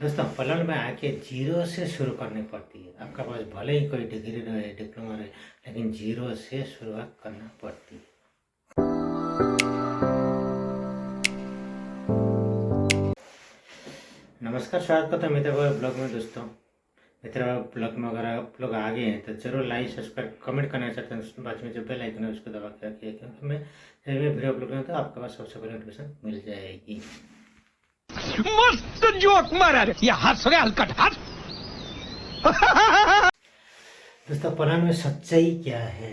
दोस्तों पलन में आके जीरो से शुरू करनी पड़ती है। आपका पास भले ही कोई डिग्री रहे, डिप्लोमा रहे, लेकिन जीरो से शुरुआत करना पड़ती है। नमस्कार, स्वागत करता हूँ मेरे ब्लॉग में। दोस्तों मेरे ब्लॉग में अगर आप लोग आ गए हैं तो जरूर लाइक, सब्सक्राइब, कमेंट करना चाहते हैं। उसके बाद में जो बेल आइकन है उसको दबा के रखिए, क्योंकि मैं जब भी वीडियो अपलोड करूँ तो आपके पास सबसे पहले नोटिफिकेशन मिल जाएगी। मस्त जोक मारा रे, ये हंस रहे हलकट हंस। दोस्तों पलान में सच्चाई क्या है?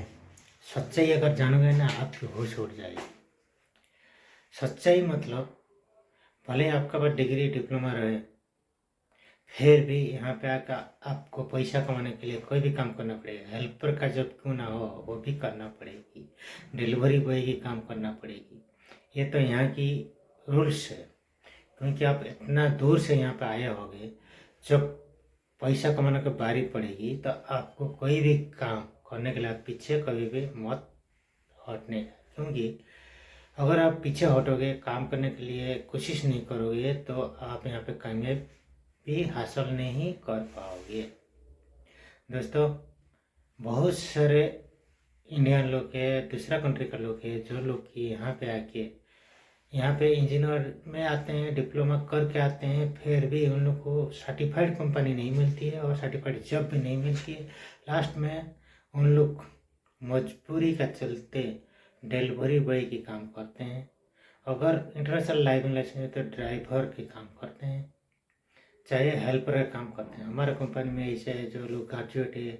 सच्चाई अगर जानोगे ना, आपकी होश उड़ जाएगी। सच्चाई मतलब भले आपका पास डिग्री, डिप्लोमा रहे, फिर भी यहाँ पे आकर आपको पैसा कमाने के लिए कोई भी काम करना पड़ेगा। हेल्पर का जब क्यों ना हो वो भी करना पड़ेगी, डिलीवरी बॉय की काम करना पड़ेगी। ये तो यहाँ की रूल्स है, क्योंकि आप इतना दूर से यहाँ पे आए होगे। जब पैसा कमाने की बारी पड़ेगी तो आपको कोई भी काम करने के लिए आप पीछे कभी भी मत हटने का, क्योंकि अगर आप पीछे हटोगे, काम करने के लिए कोशिश नहीं करोगे, तो आप यहाँ पे कामयाबी हासिल नहीं कर पाओगे। दोस्तों बहुत सारे इंडियन लोग है, दूसरा कंट्री का लोग है, जो लोग कि यहाँ पे इंजीनियर में आते हैं, डिप्लोमा करके आते हैं, फिर भी उन लोग को सर्टिफाइड कंपनी नहीं मिलती है और सर्टिफाइड जॉब भी नहीं मिलती है। लास्ट में उन लोग मजबूरी का चलते डिलीवरी बॉय की काम करते हैं। अगर इंटरनेशनल ड्राइविंग लाइसेंस है तो ड्राइवर के काम करते हैं, चाहे हेल्पर का काम करते हैं। हमारे कंपनी में ऐसे है, जो लोग ग्रेजुएट है,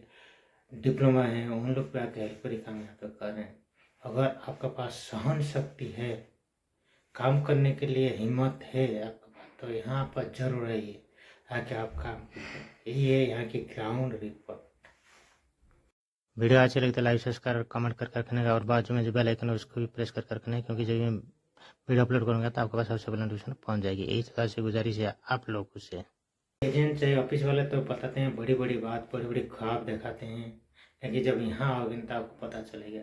डिप्लोमा है, उन लोग पे आके हेल्पर ही काम यहाँ पे कर रहे हैं। अगर आपके पास सहन शक्ति है, काम करने के लिए हिम्मत है आपके पास, तो यहाँ पर जरूर रहिए, आके आप काम कीजिए। यही है यहाँ की ग्राउंड रिपोर्ट। वीडियो अच्छी लगी तो लाइक, सब्सक्राइब और कमेंट कर रखने का, और बाजू में जो बेल आइकन है उसको भी प्रेस कर रखना है, क्योंकि जब मैं वीडियो अपलोड करूँगा तो आपके पास सबसे पहले नोटिफिकेशन पहुँच जाएगी। यही तरह से गुजारिश है आप लोगों से। एजेंट चाहे ऑफिस वाले तो बताते हैं बड़ी बड़ी बात, बड़ी बड़ी ख्वाब दिखाते हैं, लेकिन जब यहाँ आओगे तो आपको पता चलेगा।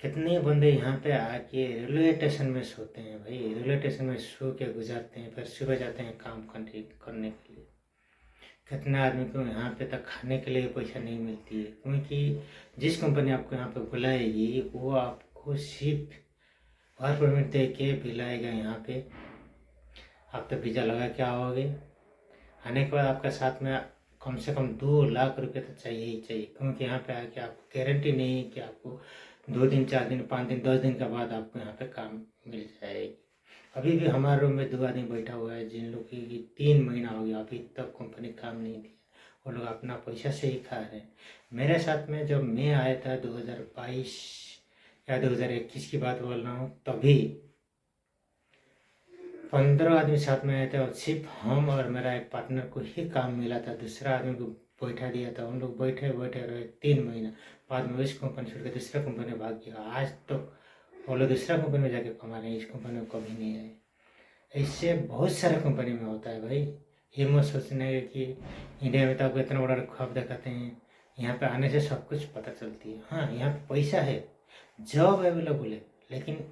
कितने बंदे यहाँ पे आके रेलवे स्टेशन में सोते हैं भाई, रेलवे स्टेशन में सो के गुजारते हैं, फिर सुबह जाते हैं काम करने के लिए। कितने आदमी को यहाँ पे तक खाने के लिए पैसा नहीं मिलती है, क्योंकि जिस कंपनी आपको यहाँ पे बुलाएगी वो आपको सिर्फ वर्क परमिट दे के बुलाएगा यहाँ पे। आप तो वीज़ा लगा के आओगे, आने के बाद आपके साथ में कम से कम 2 लाख रुपए तो चाहिए ही चाहिए, क्योंकि यहाँ पे आके आपको गारंटी नहीं है कि आपको 2 दिन, 4 दिन, 5 दिन, 10 दिन के बाद आपको यहाँ पे काम मिल जाएगी। अभी भी हमारे रूम में 2 आदमी बैठा हुआ है, जिन लोग की 3 महीना हो गया अभी तक कंपनी काम नहीं दिया। वो लोग अपना पैसा से ही खा रहे हैं। मेरे साथ में जब मैं आया था 2022 या 2021 की बात बोल रहा हूँ, तभी 15 आदमी साथ में आए थे, और सिर्फ हम और मेरा एक पार्टनर को ही काम मिला था। दूसरा आदमी को बैठा दिया था, उन लोग बैठे बैठे रहे 3 महीना। बाद में इस कंपनी छोड़ के दूसरा कंपनी में भाग गया। आज तो वो लोग दूसरा कंपनी में जाके कमा रहे हैं, इस कंपनी में कभी नहीं आए। ऐसे बहुत सारे कंपनी में होता है भाई। ये मत सोचने कि इंडिया में तो आपको इतना बड़ा ख्वाब दिखाते हैं, यहाँ पे आने से सब कुछ पता चलती है। हाँ, यहाँ पे पैसा है, जॉब अवेलेबल है, लेकिन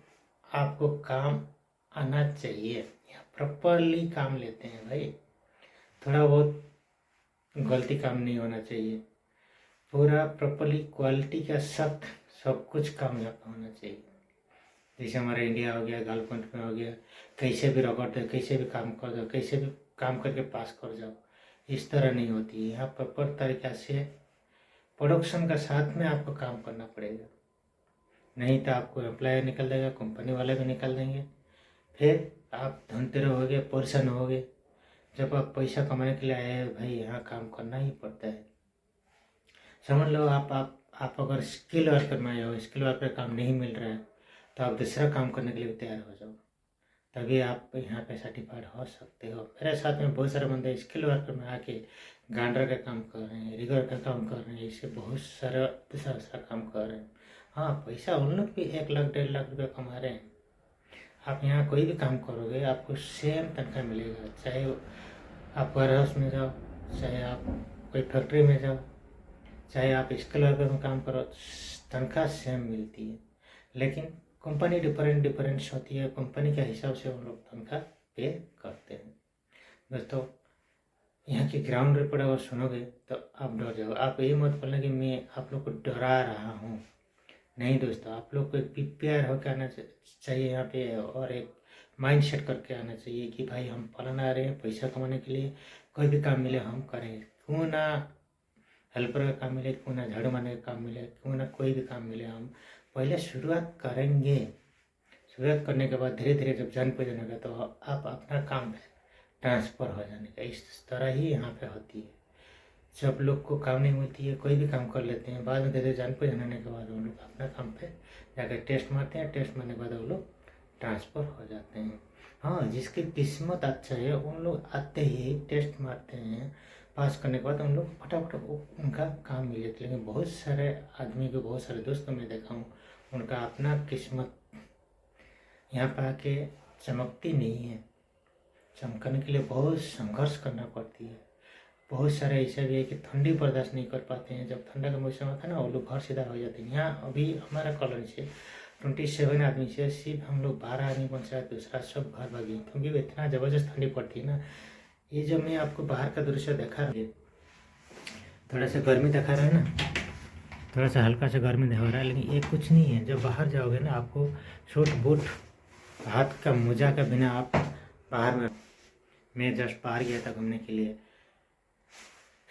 आपको काम आना चाहिए। यहाँ प्रॉपरली काम लेते हैं भाई, थोड़ा बहुत गलती काम नहीं होना चाहिए। पूरा प्रॉपरली क्वालिटी का साथ सब कुछ काम यहाँ पे होना चाहिए। जैसे हमारा इंडिया हो गया, गर्लफ्रेंड में हो गया, कैसे भी रगड़ दो, कैसे भी काम कर दो, कैसे भी काम करके पास कर जाओ, इस तरह नहीं होती है। यहाँ प्रॉपर तरीक़ा से प्रोडक्शन का साथ में आपको काम करना पड़ेगा, नहीं तो आपको एम्प्लॉयर निकल देगा, कंपनी वाले भी निकल देंगे, फिर आप धुनते रहोगे, परेशान होगे। जब आप पैसा कमाने के लिए आए हैं भाई, यहाँ काम करना ही पड़ता है। समझ लो आप अगर स्किल वर्कर में आए हो, स्किल वर्कर काम नहीं मिल रहा है, तो आप दूसरा काम करने के लिए तैयार हो जाओ, तभी आप यहाँ पे सर्टिफाइड हो सकते हो। मेरे साथ में बहुत सारे बंदे स्किल वर्कर में आके गांडर का काम कर रहे हैं, रिगर का काम कर रहे हैं, इससे बहुत सारा दूसरा काम कर रहे हैं। हाँ, पैसा उन लोग भी 1 लाख, 1.5 लाख रुपये कमा रहे हैं। आप यहाँ कोई भी काम करोगे आपको सेम तनख्वाह मिलेगा, चाहे आप वेयर हाउस में जाओ, चाहे आप कोई फैक्ट्री में जाओ, चाहे आप स्किल वर्कर में काम करो, तनख्वाह सेम मिलती है। लेकिन कंपनी डिफरेंट होती है, कंपनी के हिसाब से उन लोग तनख्वाह पे करते हैं। दोस्तों यहाँ की ग्राउंड रिपोर्ट अगर सुनोगे तो आप डर जाओगे। आप ये मत बोलना कि मैं आप लोग को डरा रहा हूँ, नहीं दोस्तों, आप लोग को एक प्रिपेयर होकर आना चाहिए यहाँ पे, और एक माइंड सेट करके आना चाहिए कि भाई हम पढ़न आ रहे हैं पैसा कमाने के लिए, कोई भी काम मिले हम करें, क्यों ना हेल्पर का काम मिले, क्यों ना झाड़ू मारने का काम मिले, क्यों ना कोई भी काम मिले, हम पहले शुरुआत करेंगे। शुरुआत करने के बाद धीरे धीरे जब जान पहचान होगा तो आप अपना काम पे ट्रांसफ़र हो जाने का, इस तरह ही यहाँ पे होती है। जब लोग को काम नहीं मिलती है कोई भी काम कर लेते हैं, बाद में धीरे जान पहचान होने के बाद वो लोग अपना काम पे जाकर टेस्ट मारते हैं, टेस्ट मारने के बाद वो लोग ट्रांसफ़र हो जाते हैं। हाँ, जिसकी किस्मत अच्छा है उन लोग आते ही टेस्ट मारते हैं, पास करने के बाद उन लोग फटाफट उनका काम मिल जाता है। लेकिन बहुत सारे आदमी को, बहुत सारे दोस्तों में देखा हूँ, उनका अपना किस्मत यहाँ पर आके चमकती नहीं है। चमकने के लिए बहुत संघर्ष करना पड़ती है। बहुत सारे ऐसा भी है कि ठंडी बर्दाश्त नहीं कर पाते हैं, जब ठंडा का मौसम आता है ना वो लोग घर सीधा हो जाते हैं। यहाँ अभी हमारा कॉलोनी से 27 आदमी से सिर्फ हम लोग 12 आदमी बचा है, दूसरा सब घर भागे, क्योंकि इतना ज़बरदस्त ठंडी पड़ती है ना। ये जब मैं आपको बाहर का दृश्य दिखा रहा है, थोड़ा सा गर्मी दिखा रहा है ना, थोड़ा सा हल्का सा गर्मी दिखा रहा है, लेकिन ये कुछ नहीं है। जब बाहर जाओगे ना आपको शूट बूट हाथ का मोजा का बिना आप बाहर में, मैं जस्ट बाहर गया था घूमने के लिए,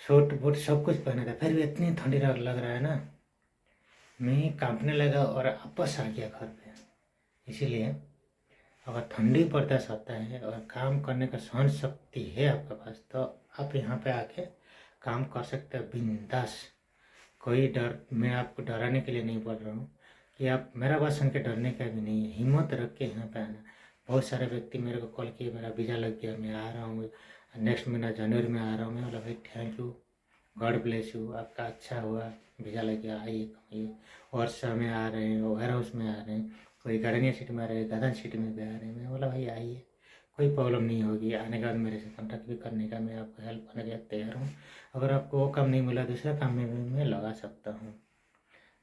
शूट बूट सब कुछ पहना था, फिर भी इतनी ठंडी लग रहा है ना, मैं कांपने लगा और वापस आ गया घर पे। इसीलिए अगर ठंडी बर्दाश्त आता है और काम करने का सहन शक्ति है आपके पास, तो आप यहाँ पे आके काम कर सकते हैं बिंदास। कोई डर, मैं आपको डराने के लिए नहीं बोल रहा हूँ कि आप मेरा बात सुन के डरने का भी नहीं है, हिम्मत रख के यहाँ पे आना। बहुत सारे व्यक्ति मेरे को कॉल किए, मेरा वीज़ा लग गया, मैं आ रहा हूँ नेक्स्ट महीना जनवरी में आ रहा हूँ। मैं बोला भाई thank you, God bless you, आपका अच्छा हुआ, वीज़ा लग गया, आइए कमाइए। वर्षा में आ रहे हैं, वेयर हाउस में आ रहे हैं, कोई गार्डनिया सिटी में आ रहे हैं, गार्डन सिटी में भी आ रहे हैं। मैं बोला भाई आइए, कोई प्रॉब्लम नहीं होगी। आने के बाद मेरे से कॉन्टैक्ट भी करने का, मैं आपको हेल्प करने के लिए तैयार हूँ। अगर आपको वो काम नहीं मिला, दूसरा काम में भी मैं लगा सकता हूँ,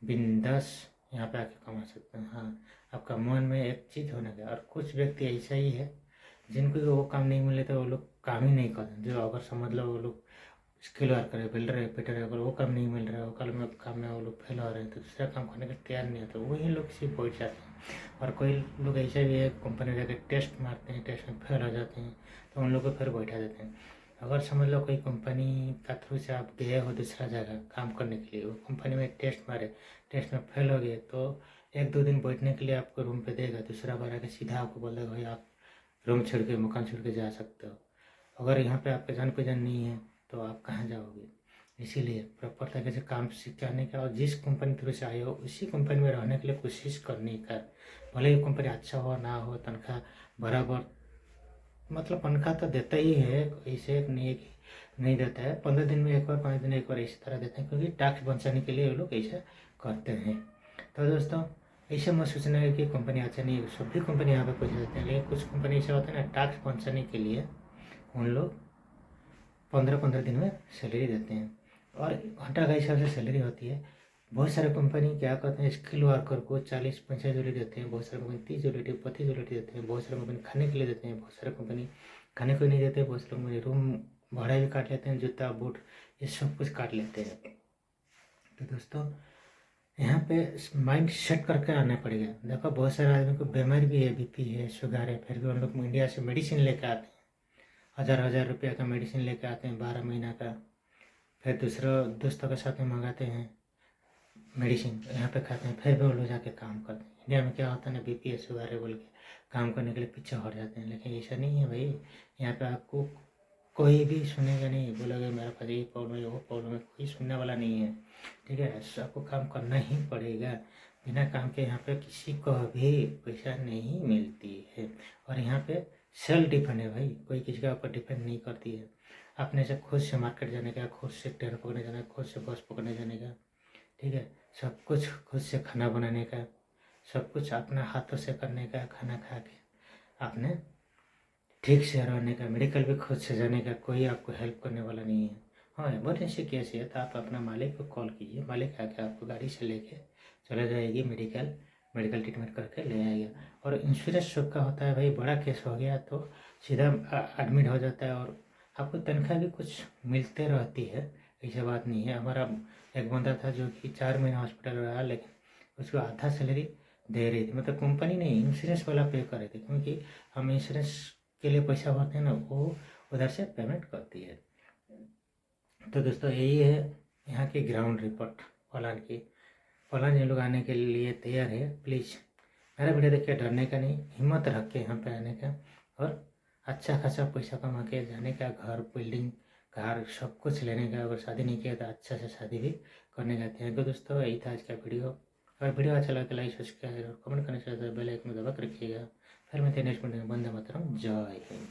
बिंदास यहाँ पे आके कमा सकते हैं। हाँ, आपका मन में एक चीज़ होने का। और कुछ व्यक्ति ऐसा ही है जिनको वो काम नहीं मिले तो वो लोग काम ही नहीं करते। जो अगर समझ लो वो लोग स्किल वर्कर है, बिल्डर है, फिटर है, अगर वो काम नहीं मिल रहा है, वो कल में काम में वो लोग फेल हो रहे हैं, तो दूसरा काम करने के तैयार नहीं होते, वही लोग सिर्फ बैठ जाते हैं। और कोई लोग ऐसा भी है, कंपनी जाकर टेस्ट मारते हैं, टेस्ट में फेल हो जाते हैं, तो उन लोग को फिर बैठा देते हैं। अगर समझ लो कोई कंपनी का थ्रू से आप गए हो दूसरा जगह काम करने के लिए, वो कंपनी में टेस्ट मारे, टेस्ट में फेल हो गए, तो 1-2 दिन बैठने के लिए आपको रूम पे देगा, दूसरा बार आके सीधा आपको बोलेगा भाई आप रूम छोड़ के, मकान छोड़ के जा सकते हो। अगर यहाँ पे आपके जान पहचान नहीं है तो आप कहाँ जाओगे। इसीलिए प्रॉपर तरीके से काम सिखाने का, और जिस कंपनी थ्रू से आए हो उसी कंपनी में रहने के लिए कोशिश करने का। भले ही कंपनी अच्छा हो ना हो, तनख्वाह बराबर, मतलब तनख्वाह तो देता ही है, ऐसे नहीं देता है। 15 दिन में एक बार, 5 दिन में एक बार इसी तरह देते हैं, क्योंकि टैक्स बचाने के लिए वो लोग ऐसा करते हैं। तो दोस्तों ऐसे मत सोचना है कि कंपनी अच्छा नहीं है, सभी कंपनी यहाँ पे पैसे देते हैं, लेकिन कुछ कंपनी ऐसा होता है ना, टैक्स बचाने के लिए उन लोग 15-15 दिन में सैलरी देते हैं, और घंटा का हिसाब से सैलरी होती है। बहुत सारे कंपनी क्या करते हैं, स्किल वर्कर को 40-50 यूनिट देते हैं, बहुत सारे कंपनी 30 यूनिट, 25 यूनिट देते हैं, बहुत सारे कंपनी खाने के लिए देते हैं, बहुत सारे कंपनी खाने को नहीं देते, बहुत सारे कंपनी रूम भाड़ा भी काट लेते हैं, जूता बूट ये सब कुछ काट लेते हैं। तो दोस्तों यहाँ पे माइंड सेट करके आना पड़ेगा। देखो बहुत सारे आदमी को बीमारी भी है, बीपी है, शुगर है, फिर भी उन लोग इंडिया से मेडिसिन लेकर आते हैं, 1000-1000 रुपया का मेडिसिन लेकर आते हैं 12 महीना का, फिर दूसरा दोस्तों के साथ में मंगाते हैं मेडिसिन, यहाँ पे खाते हैं, फिर भी वो लोग जाके काम करते हैं। इंडिया में क्या होता है ना, बीपी है, शुगर है बोल के काम करने के लिए पीछे हट जाते हैं, लेकिन ऐसा नहीं है भाई। यहाँ पे आपको कोई भी सुनेगा नहीं, बोलोगे मेरा पास ये प्रॉब्लम है, वो प्रॉब्लम है, कोई सुनने वाला नहीं है, ठीक है। आपको काम करना ही पड़ेगा, बिना काम के यहाँ पे किसी को भी पैसा नहीं मिलती है। और यहाँ पे सेल्फ डिपेंड है भाई, कोई किसी के ऊपर डिपेंड नहीं करती है। अपने से खुद से मार्केट जाने का, खुद से ट्रेन पकड़ने जाने का, खुद से बस पकड़ने जाने का, ठीक है। सब कुछ खुद से खाना बनाने का, सब कुछ अपना हाथों से करने का, खाना खा के आपने ठीक से रहने का, मेडिकल भी खुद से जाने का, कोई आपको हेल्प करने वाला नहीं है। हाँ, इमरजेंसी केस है तो आप अपना मालिक को कॉल कीजिए, मालिक आके आपको गाड़ी से लेके चला जाएगी, मेडिकल ट्रीटमेंट करके ले आएगा। और इंश्योरेंस सबका होता है भाई, बड़ा केस हो गया तो सीधा एडमिट हो जाता है और आपको तनख्वाह भी कुछ मिलते रहती है, ऐसा बात नहीं है। हमारा एक बंदा था जो कि 4 महीना हॉस्पिटल रहा, लेकिन उसको आधा सैलरी दे रही थी, मतलब कंपनी नहीं, इंश्योरेंस वाला पे कर रही थी, क्योंकि हम इंश्योरेंस के लिए पैसा भरते हैं ना, वो उधर से पेमेंट करती है। तो दोस्तों यही है यहाँ की ग्राउंड रिपोर्ट पलान की। पलान ये लोग आने के लिए तैयार है। प्लीज़ मेरा वीडियो देख के डरने का नहीं, हिम्मत रख के यहाँ पे आने का और अच्छा खासा पैसा कमा के जाने का, घर बिल्डिंग कार सब कुछ लेने का। अगर शादी नहीं किया तो अच्छा से शादी भी करने का। थैंक यू दोस्तों, यही था आज का वीडियो। अगर वीडियो अच्छा लगा तो लाइक सब्सक्राइब और कमेंट करना चाहते हैं बेल आइकन दबा के रखिएगा। फिर मैं नेक्स्ट वीडियो में। वंदे मातरम, जय हिंद।